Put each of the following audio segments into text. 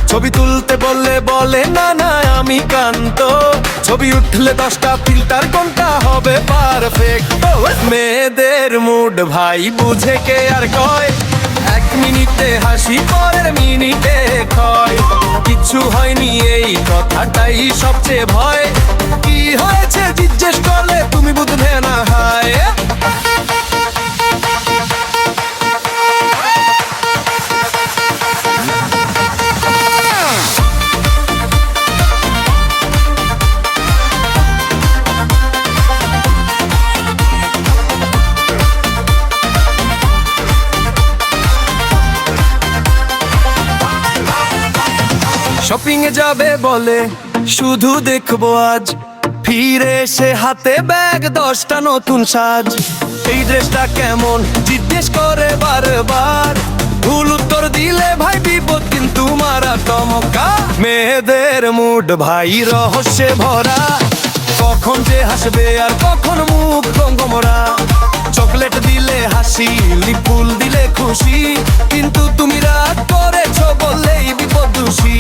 ছবি তুলতে বললে বলে না না আমি ক্লান্ত, ছবি উঠলে 10টা ফিল্টার কোনটা হবে পারফেক্ট। মেয়েদের মুড ভাই বুঝে কে আর কয়, 1 মিনিটে হাসি পরের মিনিটে ক্ষয়। কিছু হয়নি এই কথাটাই সবচেয়ে ভয়, কি হয়েছে জিজ্ঞেস করলে তুমি বুঝবে না হায়। শপিং এ যাবে বলে শুধু দেখবো আজ, ফিরে এসে হাতে ব্যাগ 10টা নতুন সাজ। এই ড্রেসটা কেমন জিজ্ঞেস করে বারবার, ভুল উত্তর দিলে ভাই বিপদ কিন্তু মারা টমকা। মেয়েদের মুড ভাই রহস্যে ভরা, কখন যে হাসবে আর কখন মুখ রঙ্গমরা। চকলেট দিলে হাসি, লিপ ফুল দিলে খুশি, কিন্তু তুমি রাগ করেছো বললেই বিপদ দোষী।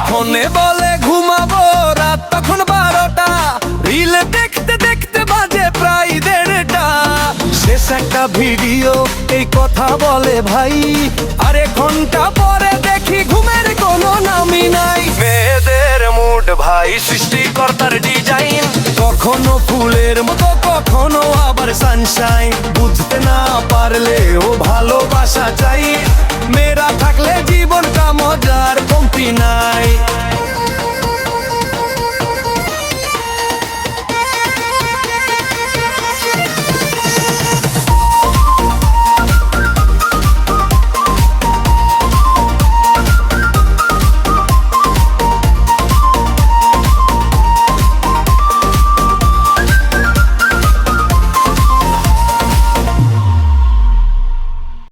ফোনে বলে ঘুমাবো রাত তখন 12টা, রিলে দেখতে দেখতে বাজে প্রায় 1:30টা। শেষ একটা ভিডিও এই কথা বলে ভাই, আর 1 ঘন্টা পরে দেখি ঘুমের কোনো নামই নাই। মেয়েদের মুড ভাই সৃষ্টিকর্তার ডিজাইন, কখনো ফুলের মতো কখনো আবার সানশাইন। বুঝতে না পারলে ও ভালোবাসা চাই, মেয়েরা থাকলে জীবনটা মজার কমতি না।